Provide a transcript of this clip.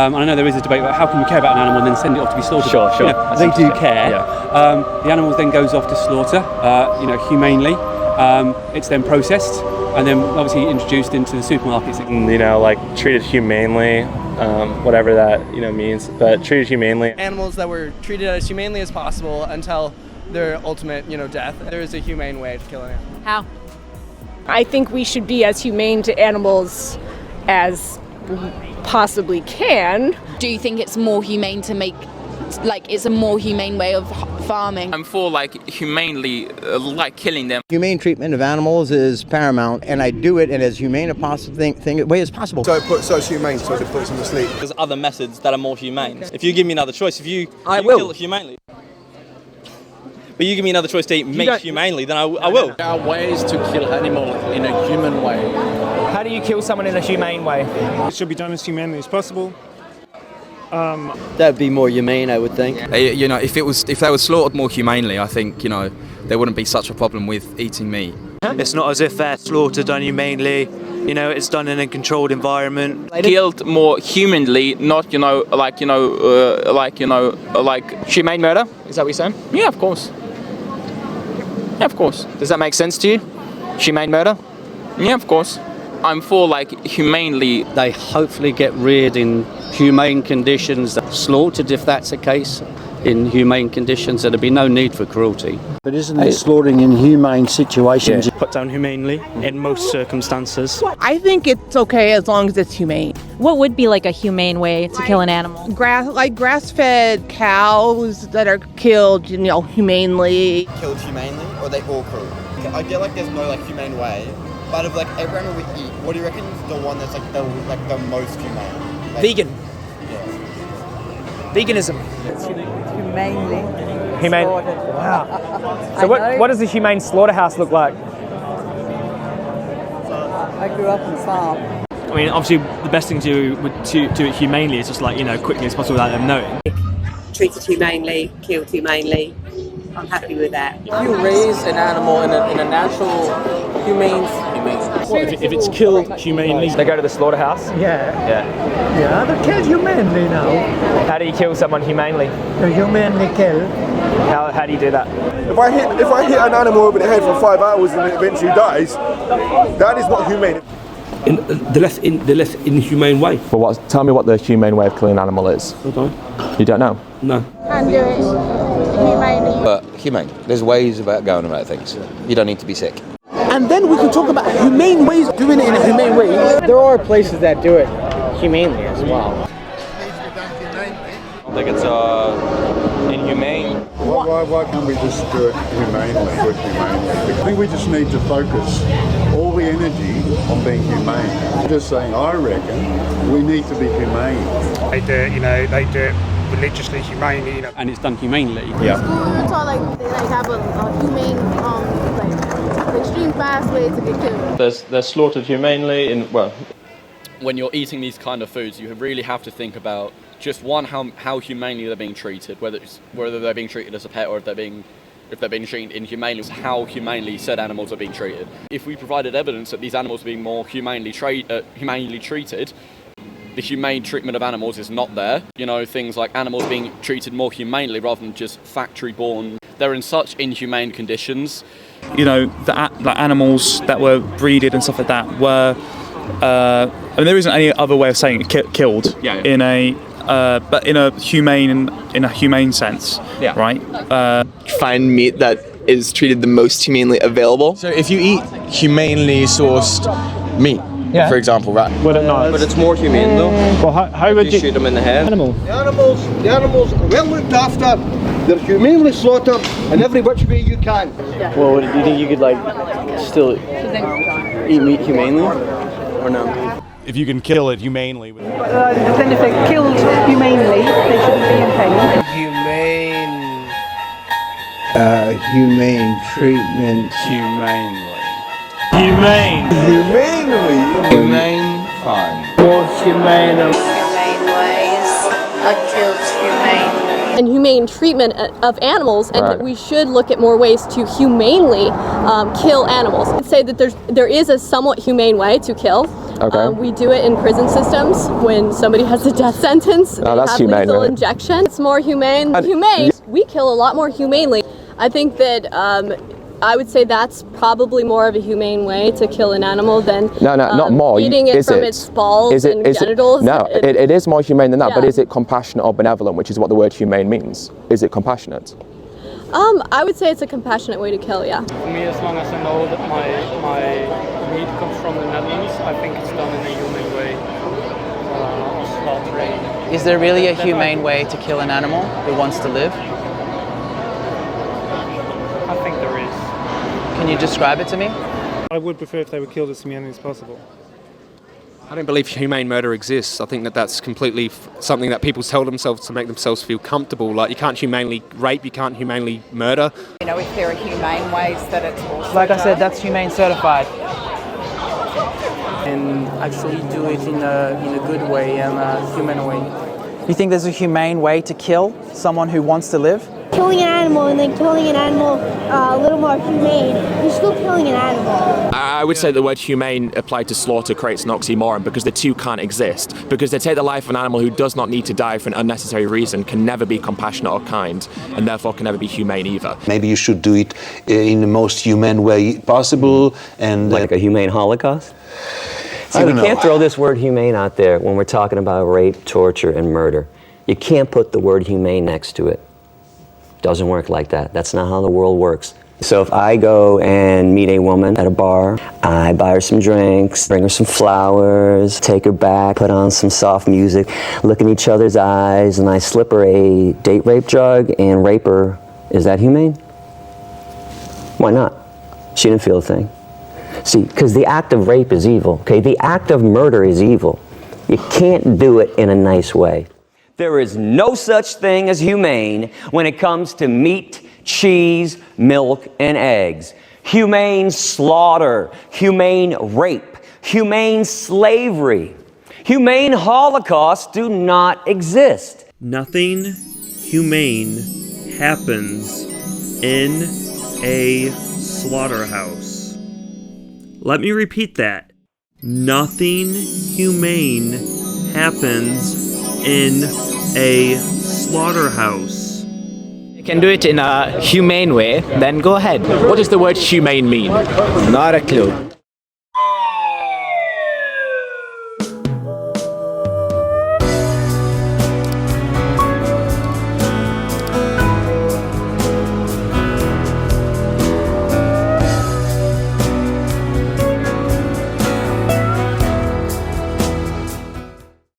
And I know there is a debate about how can we care about an animal and then send it off to be slaughtered. Sure. You know, they do care. Yeah. The animal then goes off to slaughter, humanely. It's then processed and then obviously introduced into the supermarkets. Like treated humanely, whatever that means, but treated humanely. Animals that were treated as humanely as possible until their ultimate death. There is a humane way to kill an animal. How? I think we should be as humane to animals as possibly can. Do you think it's more humane to make, it's a more humane way of farming? I'm for humanely killing them. Humane treatment of animals is paramount, and I do it in as humane a way as possible. So it's humane, so it puts them to sleep. There's other methods that are more humane. If you give me another choice, I will kill it humanely. But you give me another choice to eat meat humanely, then I will. There are ways to kill animal in a human way. How do you kill someone in a humane way? It should be done as humanely as possible. That'd be more humane, I would think. If they were slaughtered more humanely, I think there wouldn't be such a problem with eating meat. It's not as if they're slaughtered unhumanely. It's done in a controlled environment. Killed more humanly, not humane murder. Is that what you're saying? Yeah, of course. Yeah, of course. Does that make sense to you? Humane murder? Yeah, of course. I'm for humanely. They hopefully get reared in humane conditions, slaughtered if that's the case, in humane conditions. There'd be no need for cruelty. But isn't it slaughtering in humane situations? Yeah. Put down humanely in most circumstances. I think it's okay as long as it's humane. What would be a humane way to kill an animal? Grass-fed cows that are killed, humanely. Killed humanely, or they all cruel? I get there's no humane way, but of every animal we eat, what do you reckon is the one that's the most humane? Vegan. Yeah. Veganism. Humanely. Humane. Wow. So what does a humane slaughterhouse look like? I grew up on a farm. I mean, obviously, the best thing to do it humanely is just quickly as possible without them knowing. Treated humanely, killed humanely. I'm happy with that. If you raise an animal in a natural, humane. Well, if it's killed humanely, they go to the slaughterhouse. Yeah, they're killed humanely now. How do you kill someone humanely? They're humanely killed. How do you do that? If I hit an animal over the head for 5 hours and it eventually dies, that is not humane. In the less inhumane way. Well, tell me what the humane way of killing an animal is. I don't. You don't know? No. And do it humanely. But humane. There's ways about going about things. You don't need to be sick. And then we can talk about humane ways of doing it in a humane way. There are places that do it humanely as well. I think it's inhumane. Why can't we just do it humanely? I think we just need to focus all the energy on being humane. I'm just saying, I reckon we need to be humane. They do it, they do it religiously, humanely, And it's done humanely. Yeah. Schools are they have a humane, extreme fast way to get killed. They're slaughtered humanely When you're eating these kind of foods, you really have to think about just how humanely they're being treated, whether they're being treated as a pet or if they're being treated inhumanely, how humanely said animals are being treated. If we provided evidence that these animals are being more humanely treated, the humane treatment of animals is not there. Things like animals being treated more humanely rather than just factory-born. They're in such inhumane conditions. The animals that were breeded and stuff like that were. There isn't any other way of saying it, killed. Yeah. But in a humane sense. Yeah. Right. Find meat that is treated the most humanely available. So if you eat humanely sourced meat, for example, right? Would it not? But it's more humane though. Well, how would you shoot them in the head? The animals are well looked after. They're humanely slaughtered in every which way you can. Well, do you think you could still eat meat humanely, or no? If you can kill it humanely. Then if they're killed humanely, they shouldn't be in pain. Humane treatment. Humanely. Fine. More humane. Humane ways are killed humanely. And humane treatment of animals, and that we should look at more ways to humanely kill animals. I'd say that there is a somewhat humane way to kill, Okay. We do it in prison systems when somebody has a death sentence. Oh, that's have humane, lethal right? injection. It's more humane. We kill a lot more humanely. I think that I would say that's probably more of a humane way to kill an animal than not more. eating it from its balls and genitals. It is more humane than that, but Yeah. is it compassionate or benevolent, which is what the word humane means? Is it compassionate? I would say it's a compassionate way to kill, yeah. For me, as long as I know that my meat comes from the Netherlands, I think it's done in a humane way. Slaughtering. Is there really a humane way to kill an animal who wants to live? I think there is. Can you describe it to me? I would prefer if they were killed as humanely as possible. I don't believe humane murder exists. I think that that's completely something that people tell themselves to make themselves feel comfortable. Like, you can't humanely rape, you can't humanely murder. You know, if there are humane ways that it's also Like I said, done. that's humane certified. And actually do it in a good way and a human way. You think there's a humane way to kill someone who wants to live? Killing an animal and then killing an animal a little more humane, you're still killing an animal. I would say the word humane applied to slaughter creates an oxymoron because the two can't exist. Because to take the life of an animal who does not need to die for an unnecessary reason can never be compassionate or kind, and therefore can never be humane either. Maybe you should do it in the most humane way possible, and like a humane holocaust? See, I we don't can't know. throw this word humane out there when we're talking about rape, torture, and murder. You can't put the word humane next to it. Doesn't work like that. That's not how the world works. So if I go and meet a woman at a bar, I buy her some drinks, bring her some flowers, take her back, put on some soft music, look in each other's eyes, and I slip her a date rape drug and rape her, is that humane? Why not? She didn't feel a thing. See, because the act of rape is evil, okay? The act of murder is evil. You can't do it in a nice way. There is no such thing as humane when it comes to meat, cheese, milk, and eggs. Humane slaughter, humane rape, humane slavery, humane holocausts do not exist. Nothing humane happens in a slaughterhouse. Let me repeat that. Nothing humane happens in a slaughterhouse. You can do it in a humane way, then go ahead. What does the word humane mean? Not a clue.